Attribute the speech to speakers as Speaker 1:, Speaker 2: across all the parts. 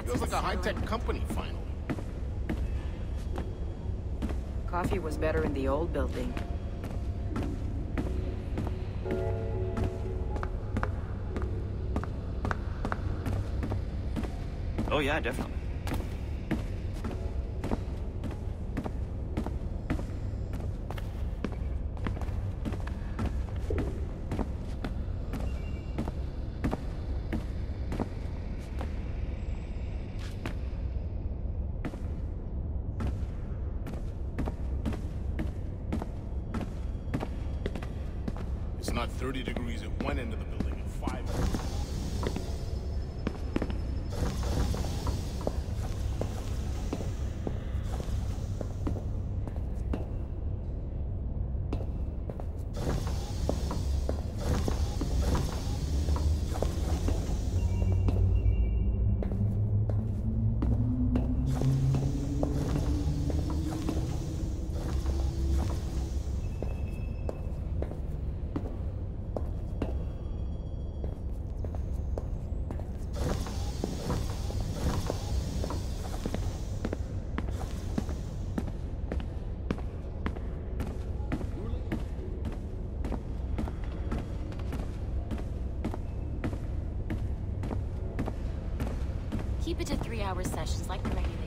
Speaker 1: Feels like a high-tech company, finally.
Speaker 2: Coffee was better in the old building.
Speaker 3: Oh yeah, definitely.
Speaker 1: It's not 30 degrees at one end of the building and 5 at the
Speaker 4: Keep it to 3-hour sessions like the regulations.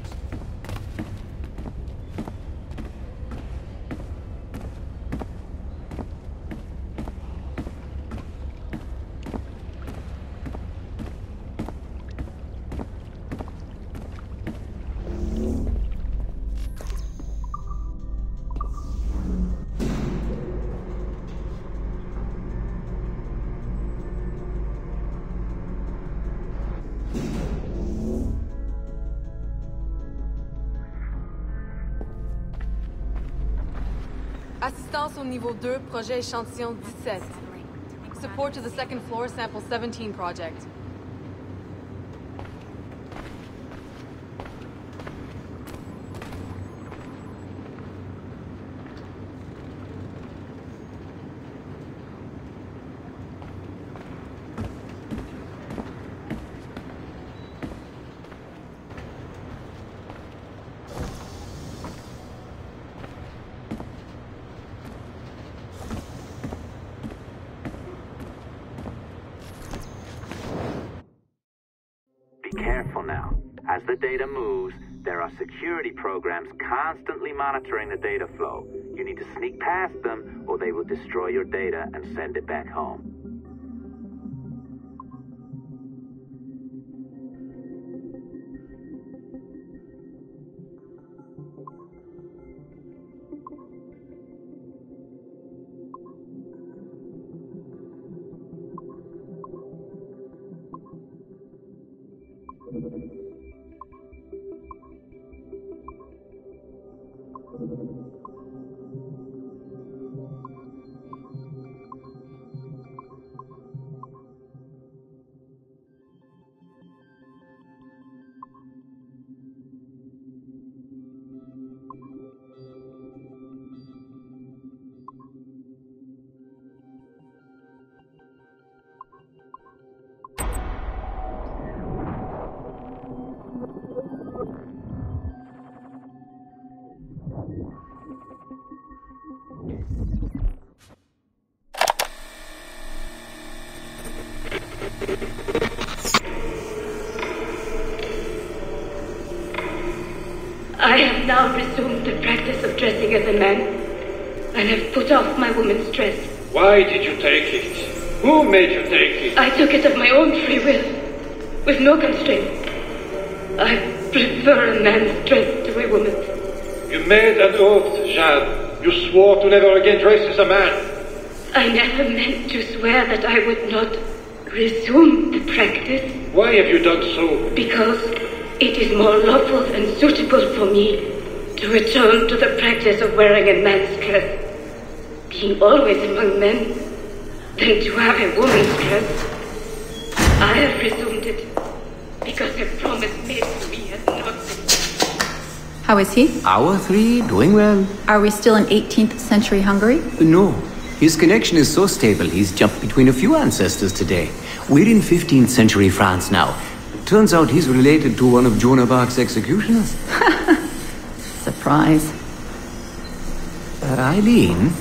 Speaker 5: Assistance au niveau 2, projet échantillon 17. Support to the second floor, sample 17 project.
Speaker 6: Be careful now. As the data moves, there are security programs constantly monitoring the data flow. You need to sneak past them, or they will destroy your data and send it back home.
Speaker 7: I have now resumed the practice of dressing as a man, and have put off my woman's dress.
Speaker 8: Why did you take it? Who made you take it?
Speaker 7: I took it of my own free will, with no constraint. I prefer a man's dress to a woman's.
Speaker 8: You made an oath, Jeanne. You swore to never again dress as a man.
Speaker 7: I never meant to swear that I would not resume the practice.
Speaker 8: Why have you done so?
Speaker 7: Because it is more lawful and suitable for me to return to the practice of wearing a man's dress, being always among men, than to have a woman's dress. I have resumed it because a promise made to me has not been.
Speaker 9: How is he?
Speaker 10: Hour 3, doing well.
Speaker 9: Are we still in 18th century Hungary?
Speaker 10: No. His connection is so stable, he's jumped between a few ancestors today. We're in 15th century France now. Turns out he's related to one of Joan of Arc's executioners.
Speaker 9: Surprise.
Speaker 10: Eileen,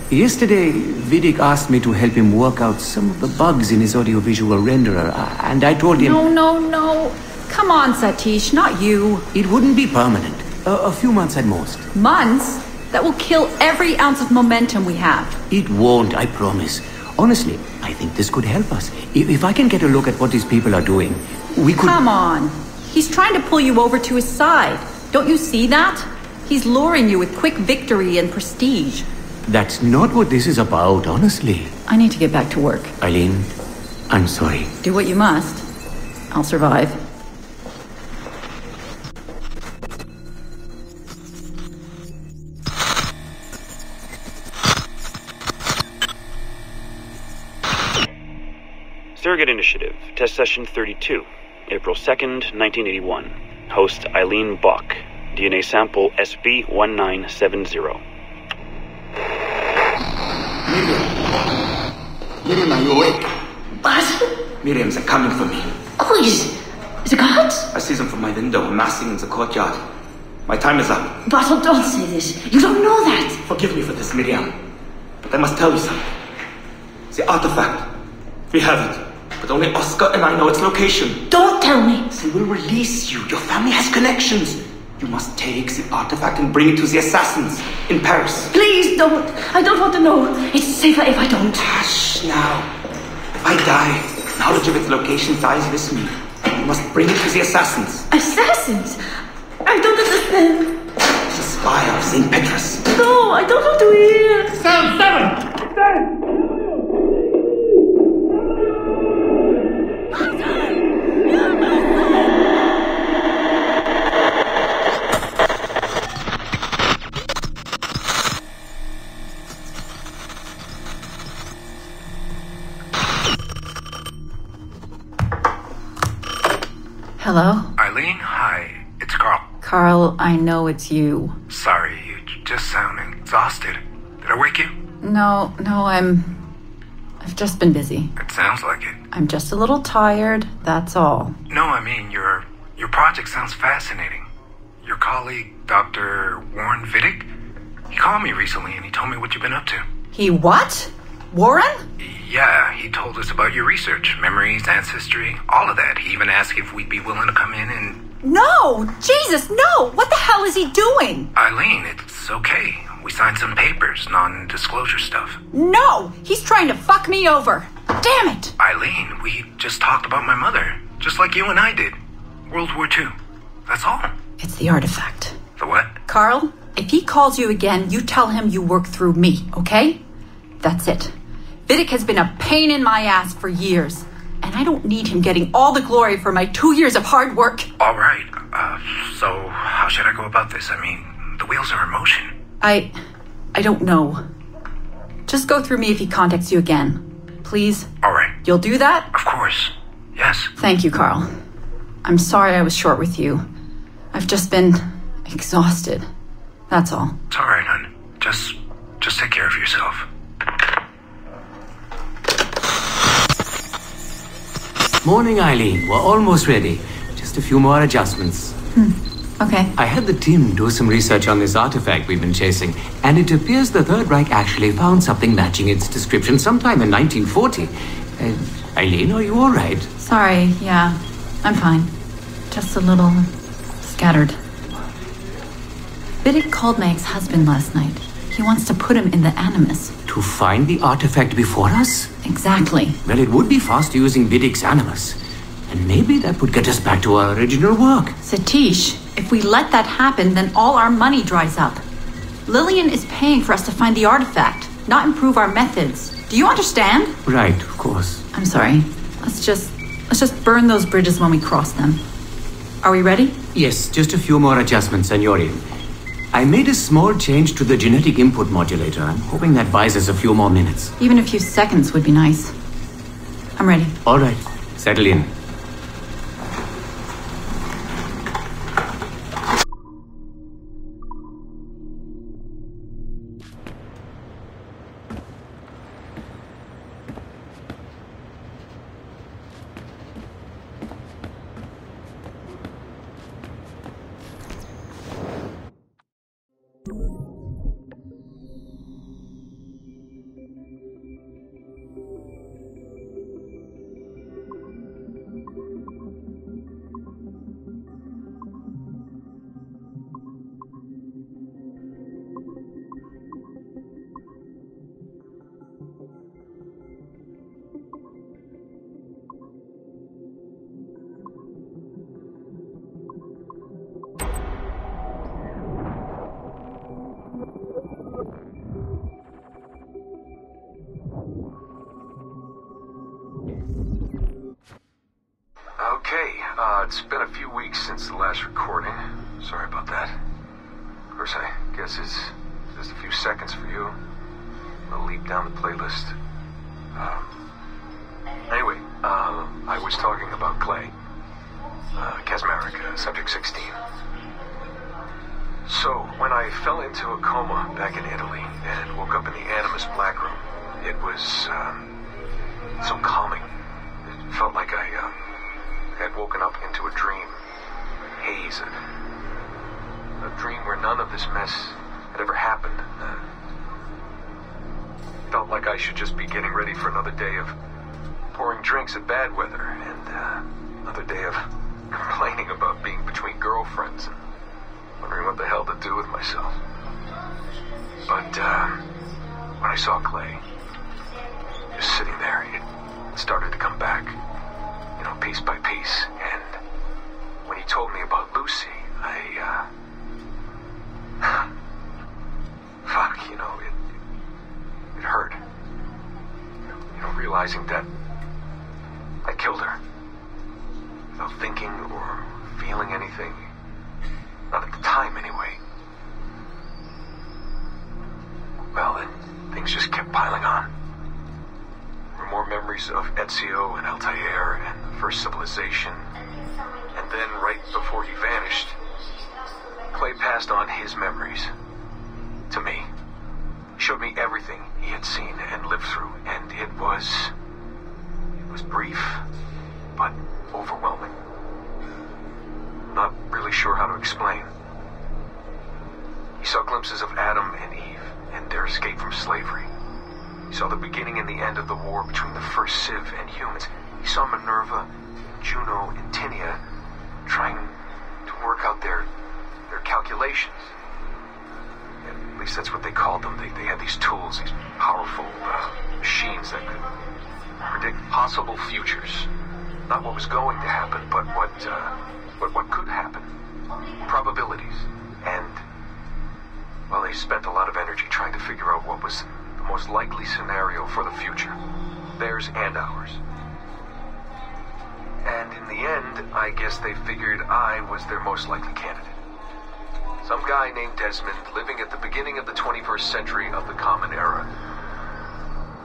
Speaker 10: yesterday Vidic asked me to help him work out some of the bugs in his audiovisual renderer, and I told him...
Speaker 9: No. Come on, Satish, not you.
Speaker 10: It wouldn't be permanent. A few months at most.
Speaker 9: Months? That will kill every ounce of momentum we have.
Speaker 10: It won't, I promise. Honestly, I think this could help us. If I can get a look at what these people are doing, we could...
Speaker 9: Come on. He's trying to pull you over to his side. Don't you see that? He's luring you with quick victory and prestige.
Speaker 10: That's not what this is about, honestly.
Speaker 9: I need to get back to work.
Speaker 10: Eileen, I'm sorry.
Speaker 9: Do what you must. I'll survive.
Speaker 3: Surrogate Initiative, Test Session 32, April 2nd, 1981. Host Eileen Bock. DNA sample SB1970.
Speaker 10: Miriam, are you awake?
Speaker 7: What?
Speaker 10: Miriam's coming for me.
Speaker 7: Oh, is it God?
Speaker 10: I see them from my window, amassing in the courtyard. My time is up.
Speaker 7: Basil, don't say this. You don't know that.
Speaker 10: Forgive me for this, Miriam. But I must tell you something. The artifact. We have it. But only Oscar and I know its location.
Speaker 7: Don't tell me.
Speaker 10: They will release you. Your family has connections. You must take the artifact and bring it to the assassins in Paris.
Speaker 7: Please don't. I don't want to know. It's safer if I don't.
Speaker 10: Hush now. If I die, knowledge of its location dies with me. You must bring it to the assassins.
Speaker 7: Assassins? I don't understand.
Speaker 10: The spire of St. Petrus.
Speaker 7: No, I don't want to hear.
Speaker 8: Sound 7!
Speaker 9: Hello?
Speaker 11: Eileen, hi. It's Carl.
Speaker 9: Carl, I know it's you.
Speaker 11: Sorry, you just sound exhausted. Did I wake you?
Speaker 9: No, I've just been busy.
Speaker 11: It sounds like it.
Speaker 9: I'm just a little tired, that's all.
Speaker 11: No, I mean, your project sounds fascinating. Your colleague, Dr. Warren Vidic, he called me recently and he told me what you've been up to.
Speaker 9: He what? Warren?
Speaker 11: Yeah, he told us about your research, memories, ancestry, all of that. He even asked if we'd be willing to come in and...
Speaker 9: No! Jesus, no! What the hell is he doing?
Speaker 11: Eileen, it's okay. We signed some papers, non-disclosure stuff.
Speaker 9: No! He's trying to fuck me over. Damn it!
Speaker 11: Eileen, we just talked about my mother, just like you and I did. World War II. That's all.
Speaker 9: It's the artifact.
Speaker 11: The what?
Speaker 9: Carl, if he calls you again, you tell him you work through me, okay? That's it. Vidic has been a pain in my ass for years, and I don't need him getting all the glory for my 2 years of hard work.
Speaker 11: All right. So how should I go about this? I mean, the wheels are in motion.
Speaker 9: I don't know. Just go through me if he contacts you again. Please?
Speaker 11: All right.
Speaker 9: You'll do that?
Speaker 11: Of course. Yes.
Speaker 9: Thank you, Carl. I'm sorry I was short with you. I've just been exhausted. That's all.
Speaker 11: It's all right, hon. Just take care of yourself.
Speaker 10: Morning, Eileen. We're almost ready. Just a few more adjustments.
Speaker 9: Okay.
Speaker 10: I had the team do some research on this artifact we've been chasing, and it appears the Third Reich actually found something matching its description sometime in 1940. Eileen, are you all right?
Speaker 9: Sorry, yeah. I'm fine. Just a little scattered. Vidic called my ex-husband last night. He wants to put him in the Animus.
Speaker 10: To find the artifact before us?
Speaker 9: Exactly.
Speaker 10: Well, it would be faster using Vidic's Animus. And maybe that would get us back to our original work.
Speaker 9: Satish, if we let that happen, then all our money dries up. Lillian is paying for us to find the artifact, not improve our methods. Do you understand?
Speaker 10: Right, of course.
Speaker 9: I'm sorry. Let's just burn those bridges when we cross them. Are we ready?
Speaker 10: Yes, just a few more adjustments, Senorian. I made a small change to the genetic input modulator. I'm hoping that buys us a few more minutes.
Speaker 9: Even a few seconds would be nice. I'm ready.
Speaker 10: All right. Settle in.
Speaker 11: Okay, it's been a few weeks since the last recording. Sorry about that. Of course, I guess it's just a few seconds for you. I'll leap down the playlist. Anyway, I was talking about Clay. Kasmeric, Subject 16. So, when I fell into a coma back in Italy and woke up in the Animus Black Room, it was, so calming. It felt like I had woken up into a dream. Haze. A dream where none of this mess had ever happened. Felt like I should just be getting ready for another day of pouring drinks at bad weather and another day of complaining about being between girlfriends and wondering what the hell to do with myself. But when I saw Clay just sitting there, it started to come back, piece by piece. And when he told me about Lucy, it hurt. Realizing that I killed her without thinking or feeling anything. Not at the time, anyway. Well, then things just kept piling on. There were more memories of Ezio and Altair and the first civilization. And then, right before he vanished, Clay passed on his memories to me. He showed me everything he had seen and lived through, and it was brief, but overwhelming. Not really sure how to explain. He saw glimpses of Adam and Eve and their escape from slavery. He saw the beginning and the end of the war between the first Civ and humans. He saw Minerva, Juno, and Tinia trying to work out their calculations. At least that's what they called them. They had these tools, these powerful machines that could predict possible futures. Not what was going to happen, but what could happen. Probabilities. And, well, they spent a lot of energy trying to figure out what was the most likely scenario for the future. Theirs and ours. And in the end, I guess they figured I was their most likely candidate. Some guy named Desmond living at the beginning of the 21st century of the Common Era.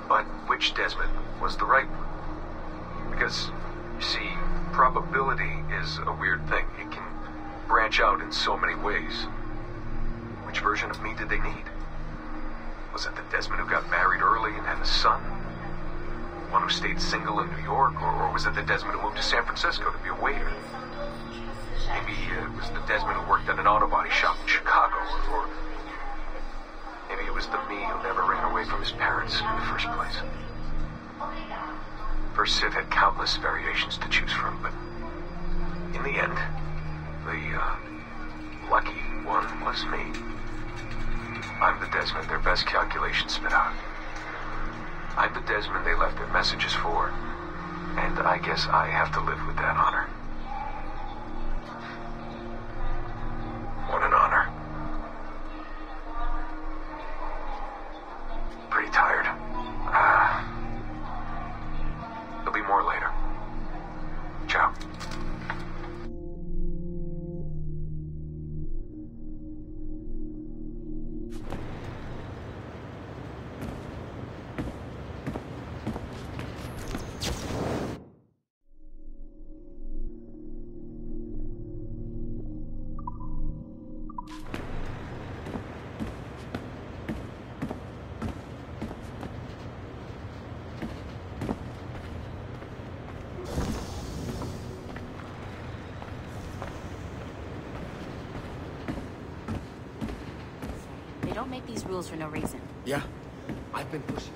Speaker 11: But which Desmond was the right one? Because, you see, probability is a weird thing. It can branch out in so many ways. Which version of me did they need? Was it the Desmond who got married early and had a son? One who stayed single in New York? Or was it the Desmond who moved to San Francisco to be a waiter? Maybe it was the Desmond who worked at an auto body shop in Chicago, or maybe it was the me who never ran away from his parents in the first place. First Civ had countless variations to choose from, but in the end, the lucky one was me. I'm the Desmond their best calculations spit out. I'm the Desmond they left their messages for, and I guess I have to live with that honor. What an honor. Pretty tired. There'll be more later. Ciao.
Speaker 4: They don't make these rules for no reason.
Speaker 1: Yeah, I've been pushing.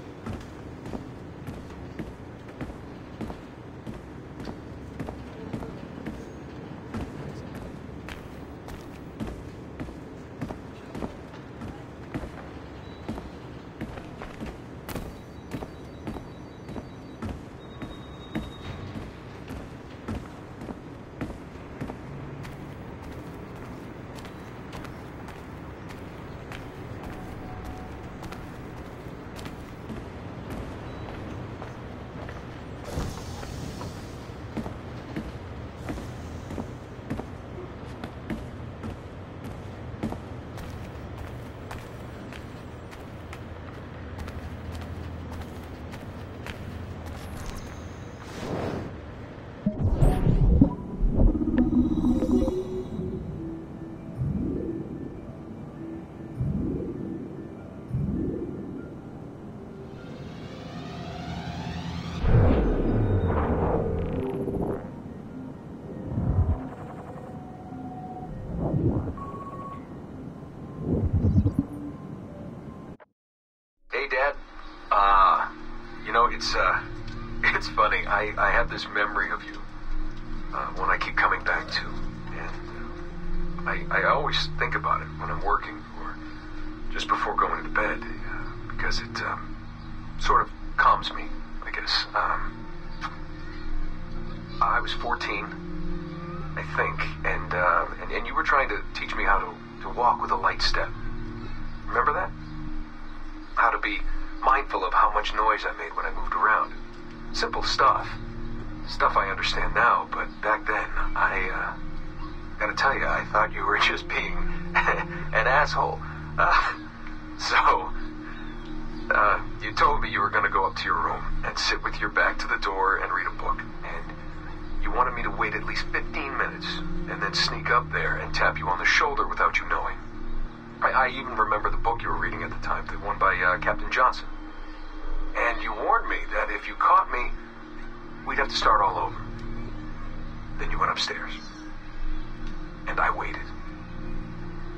Speaker 11: I have this memory of you, one I keep coming back to, and I always think about it when I'm working or just before going to bed, because it sort of calms me, I guess. I was 14, I think, and you were trying to teach me how to walk with a light step. Remember that? How to be mindful of how much noise I made when I moved around. Simple stuff. Stuff I understand now, but back then, I gotta tell you, I thought you were just being an asshole. You told me you were gonna go up to your room and sit with your back to the door and read a book. And you wanted me to wait at least 15 minutes and then sneak up there and tap you on the shoulder without you knowing. I even remember the book you were reading at the time, the one by Captain Johnson. And you warned me that if you caught me, we'd have to start all over. Then you went upstairs. And I waited.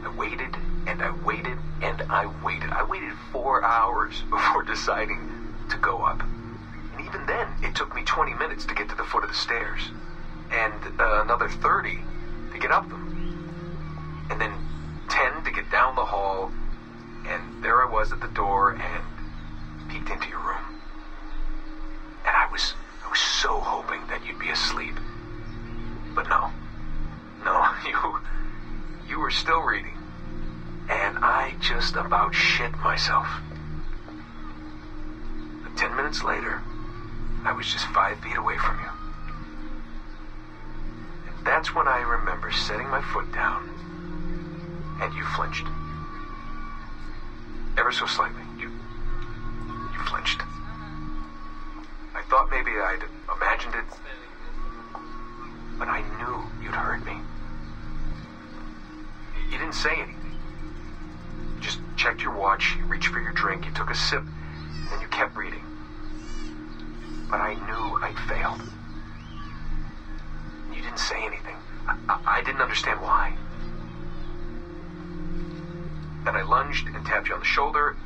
Speaker 11: I waited, and I waited, and I waited. I waited 4 hours before deciding to go up. And even then, it took me 20 minutes to get to the foot of the stairs. And another 30 to get up them. And then 10 to get down the hall. And there I was at the door and peeked into your room. And I was so hoping that you'd be asleep. But no, you were still reading. And I just about shit myself. But 10 minutes later, I was just 5 feet away from you. And that's when I remember setting my foot down, and you flinched. Ever so slightly, you flinched. I thought maybe I'd imagined it, but I knew you'd heard me. You didn't say anything. You just checked your watch, you reached for your drink, you took a sip, and then you kept reading. But I knew I'd failed. You didn't say anything. I didn't understand why. Then I lunged and tapped you on the shoulder,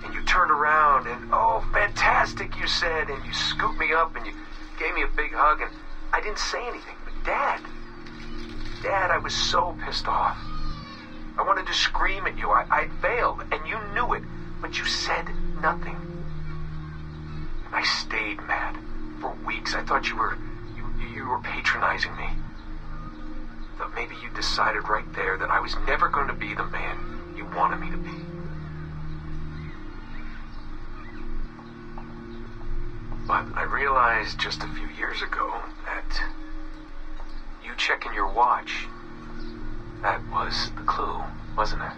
Speaker 11: and you turned around, and oh, fantastic, you said, and you scooped me up, and you gave me a big hug, and I didn't say anything. But Dad, I was so pissed off. I wanted to scream at you. I failed, and you knew it, but you said nothing. And I stayed mad for weeks. I thought you were patronizing me. Thought maybe you decided right there that I was never going to be the man you wanted me to be. But I realized just a few years ago that you checking your watch, that was the clue, wasn't it?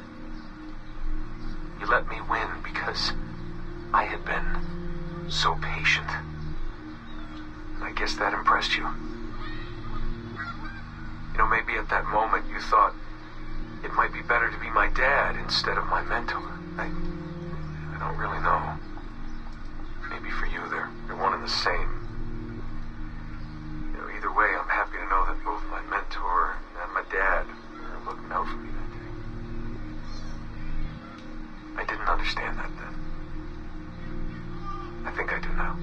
Speaker 11: You let me win because I had been so patient. And I guess that impressed you. You know, maybe at that moment you thought it might be better to be my dad instead of my mentor. I don't really know. Maybe for you they're one and the same. You know, either way, I'm happy to know that both my mentor and my dad were looking out for me that day. I didn't understand that then. I think I do now.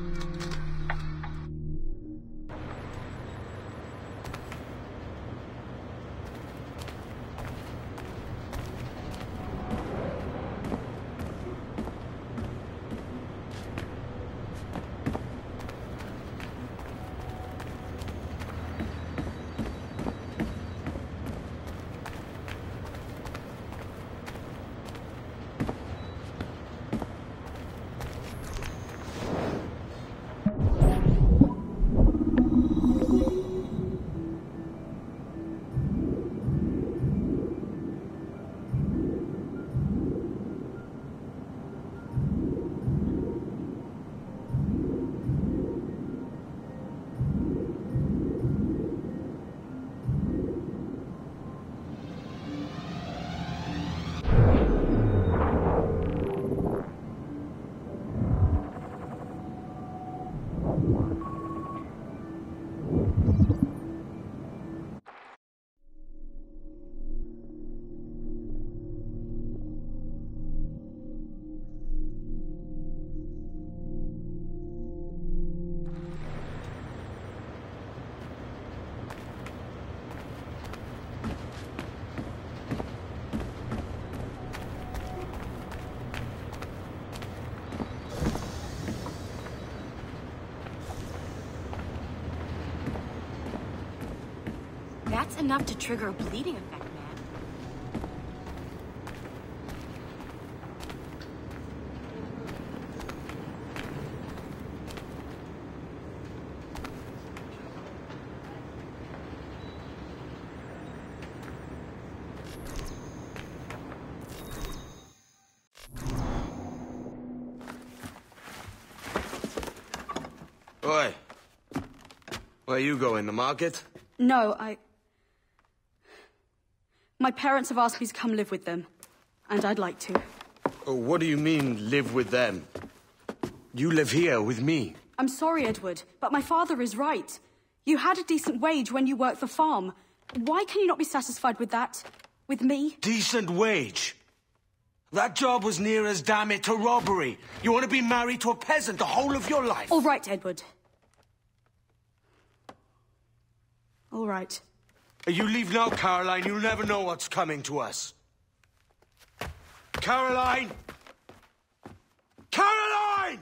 Speaker 4: That's enough to trigger a bleeding effect, man.
Speaker 12: Oi. Where you going, the market?
Speaker 13: No, My parents have asked me to come live with them, and I'd like to.
Speaker 12: Oh, what do you mean, live with them? You live here with me.
Speaker 13: I'm sorry, Edward, but my father is right. You had a decent wage when you worked the farm. Why can you not be satisfied with that? With me?
Speaker 12: Decent wage? That job was near as, damn it, to robbery. You want to be married to a peasant the whole of your life?
Speaker 13: All right, Edward. All right.
Speaker 12: You leave now, Caroline. You'll never know what's coming to us. Caroline! Caroline!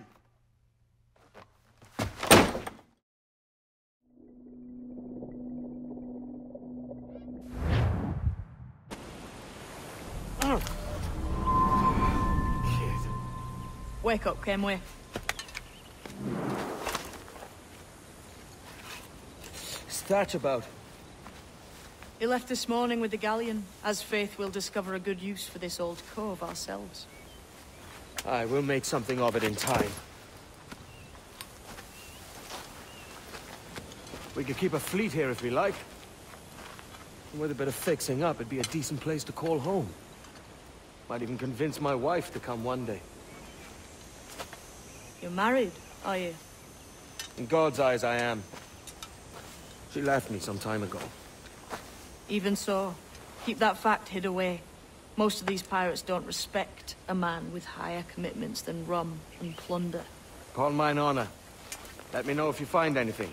Speaker 14: Wake up, Kenway.
Speaker 12: What's that about?
Speaker 14: He left this morning with the galleon. As faith, we'll discover a good use for this old cove ourselves.
Speaker 12: Aye, we'll make something of it in time. We could keep a fleet here if we like. And with a bit of fixing up, it'd be a decent place to call home. Might even convince my wife to come one day.
Speaker 14: You're married, are you?
Speaker 12: In God's eyes, I am. She left me some time ago.
Speaker 14: Even so, keep that fact hid away. Most of these pirates don't respect a man with higher commitments than rum and plunder.
Speaker 12: Upon mine honor. Let me know if you find anything.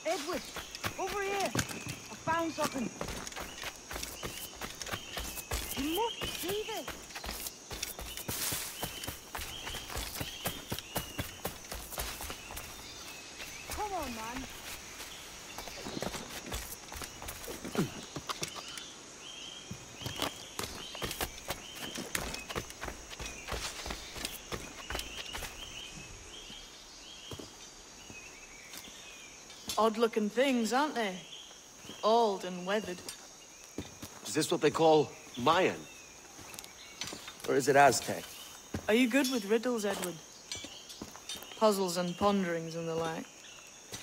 Speaker 15: Edward, over here. I found something. You must see this. Come on, man.
Speaker 14: Odd-looking things, aren't they? Old and weathered.
Speaker 12: Is this what they call Mayan? Or is it Aztec?
Speaker 14: Are you good with riddles, Edward? Puzzles and ponderings and the like?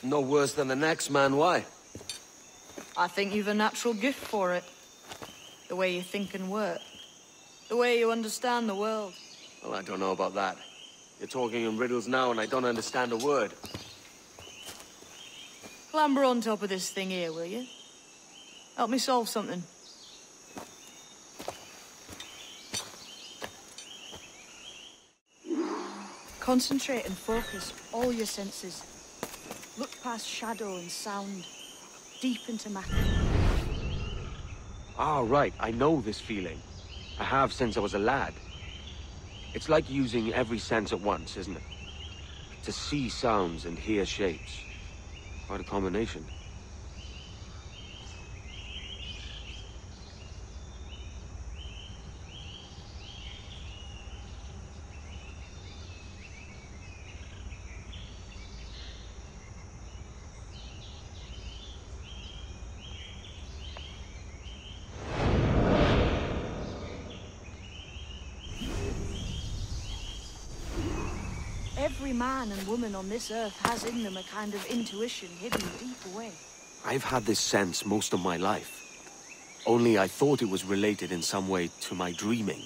Speaker 12: No worse than the next man, why?
Speaker 14: I think you've a natural gift for it. The way you think and work. The way you understand the world.
Speaker 12: Well, I don't know about that. You're talking in riddles now and I don't understand a word.
Speaker 14: Clamber on top of this thing here, will you? Help me solve something. Concentrate and focus all your senses. Look past shadow and sound, deep into matter.
Speaker 12: Ah, right. I know this feeling. I have since I was a lad. It's like using every sense at once, isn't it? To see sounds and hear shapes. Quite a combination.
Speaker 14: Every man and woman on this earth has in them a kind of intuition hidden deep away.
Speaker 12: I've had this sense most of my life. Only I thought it was related in some way to my dreaming.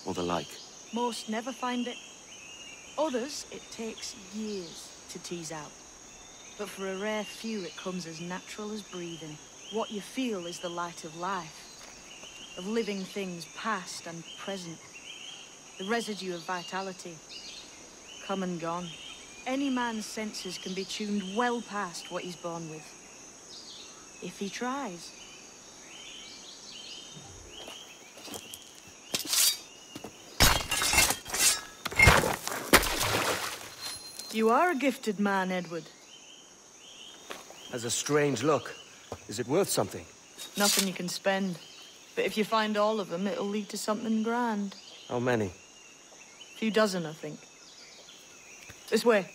Speaker 12: or the like.
Speaker 14: Most never find it. Others, it takes years to tease out. But for a rare few, it comes as natural as breathing. What you feel is the light of life, of living things past and present. The residue of vitality, come and gone. Any man's senses can be tuned well past what he's born with, if he tries. You are a gifted man, Edward.
Speaker 12: Has a strange look. Is it worth something?
Speaker 14: Nothing you can spend. But if you find all of them, it'll lead to something grand.
Speaker 12: How many?
Speaker 14: A few dozen, I think. This way.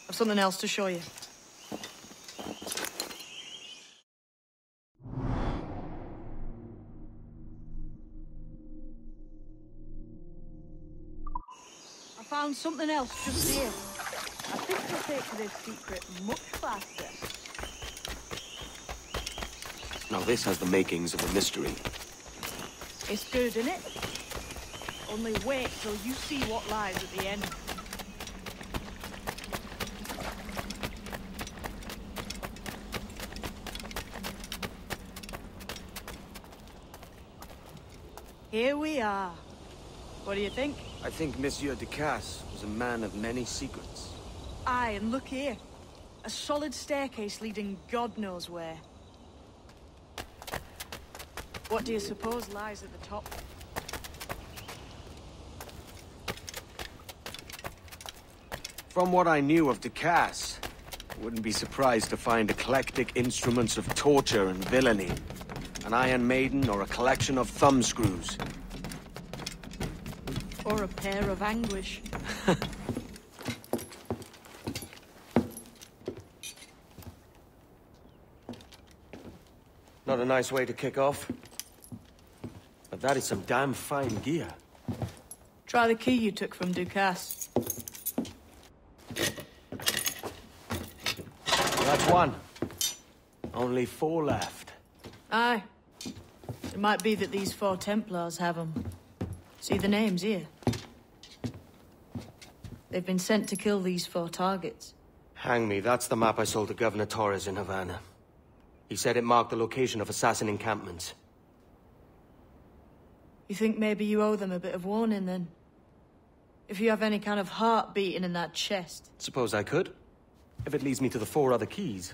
Speaker 14: I've something else to show you. I found something else just here. I think we'll take to this secret much faster.
Speaker 12: Now this has the makings of a mystery.
Speaker 14: It's good, isn't it? Only wait till you see what lies at the end. Here we are. What do you think?
Speaker 12: I think Monsieur Ducasse was a man of many secrets.
Speaker 14: Aye, and look here. A solid staircase leading God knows where. What do you suppose lies at the top?
Speaker 12: From what I knew of Ducasse, I wouldn't be surprised to find eclectic instruments of torture and villainy. An Iron Maiden or a collection of thumbscrews.
Speaker 14: Or a pair of anguish.
Speaker 12: Not a nice way to kick off. But that is some damn fine gear.
Speaker 14: Try the key you took from Ducasse.
Speaker 12: That's one. Only 4 left.
Speaker 14: Aye. It might be that these 4 Templars have them. See the names here? They've been sent to kill these 4 targets.
Speaker 12: Hang me, that's the map I sold to Governor Torres in Havana. He said it marked the location of assassin encampments.
Speaker 14: You think maybe you owe them a bit of warning, then? If you have any kind of heart beating in that chest.
Speaker 12: Suppose I could. If it leads me to the 4 other keys.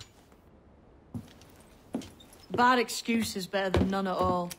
Speaker 14: Bad excuse is better than none at all.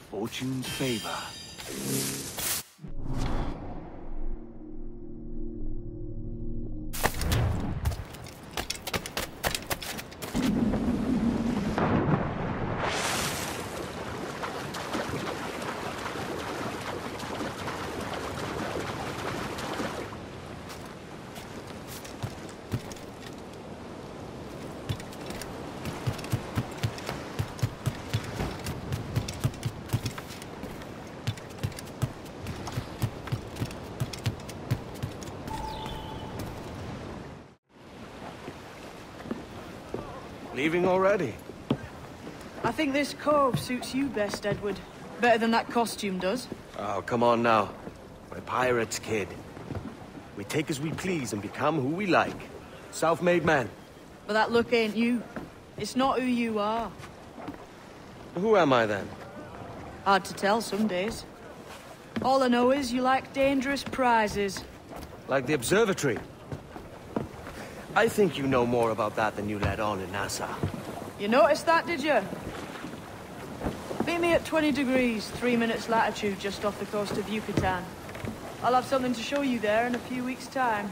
Speaker 12: Fortune's favor. Leaving already?
Speaker 14: I think this cove suits you best, Edward. Better than that costume does.
Speaker 12: Oh, come on now. We're pirates, kid. We take as we please and become who we like. Self-made men.
Speaker 14: But that look ain't you. It's not who you are.
Speaker 12: Who am I then?
Speaker 14: Hard to tell some days. All I know is you like dangerous prizes.
Speaker 12: Like the observatory. I think you know more about that than you let on in NASA.
Speaker 14: You noticed that, did you? Meet me at 20 degrees, 3 minutes latitude just off the coast of Yucatan. I'll have something to show you there in a few weeks' time.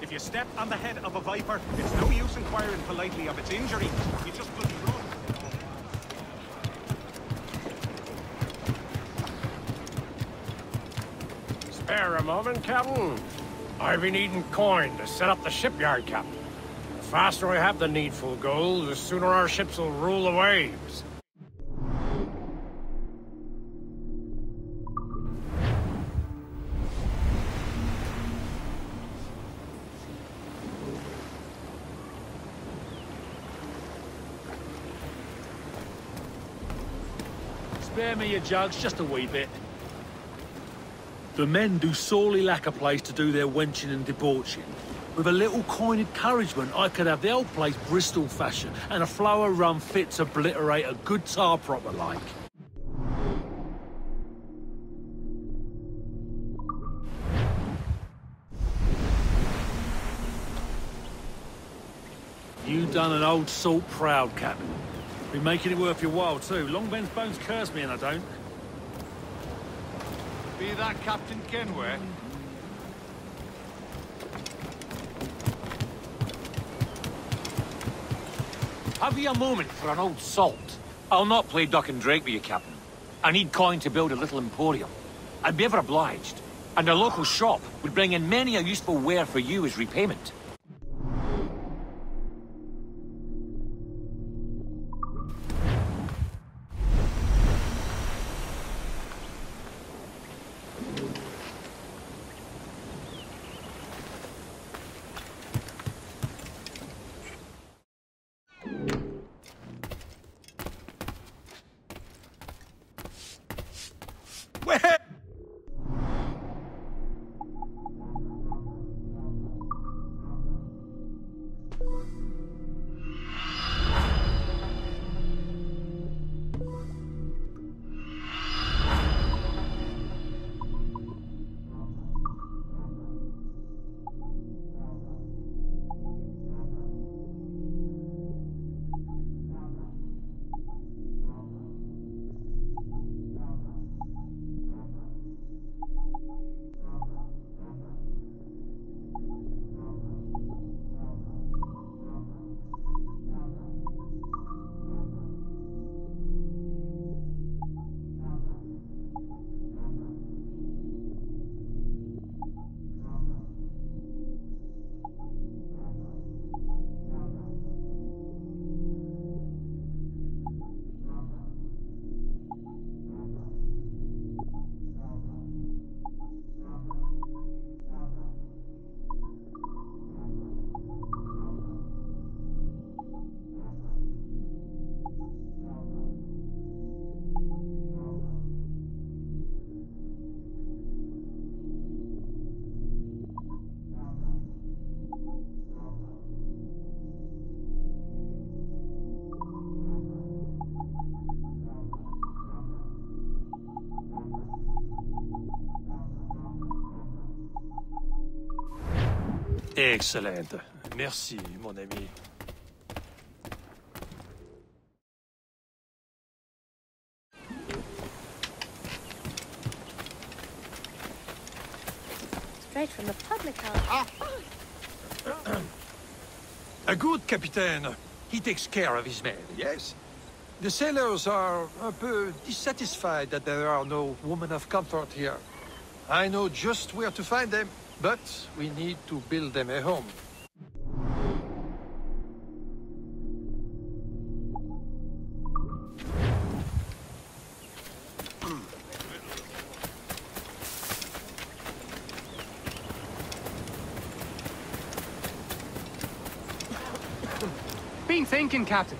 Speaker 16: If you step on the head of a viper, it's no use inquiring politely of its injury. You just bloody run.
Speaker 17: Spare a moment, Captain. I've been needing coin to set up the shipyard, Captain. The faster I have the needful gold, the sooner our ships will rule the waves.
Speaker 18: Spare me your jugs, just a wee bit. The men do sorely lack a place to do their wenching and debauching. With a little coin encouragement, I could have the old place Bristol fashion, and a flow of rum fit to obliterate a good tar proper like. You done an old salt proud, Captain. Been making it worth your while, too. Long Ben's bones curse me and I don't.
Speaker 16: Be that Captain Kenway?
Speaker 18: Have you a moment for an old salt? I'll not play duck and drake with you, Captain. I need coin to build a little emporium. I'd be ever obliged. And a local shop would bring in many a useful ware for you as repayment. Excellent. Merci, mon ami.
Speaker 4: Straight from the public house.
Speaker 19: A good captain. He takes care of his men, yes? The sailors are a peu dissatisfied that there are no women of comfort here. I know just where to find them, but we need to build them a home.
Speaker 20: Been thinking, Captain.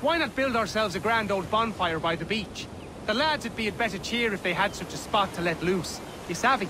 Speaker 20: Why not build ourselves a grand old bonfire by the beach? The lads would be at better cheer if they had such a spot to let loose. You savvy?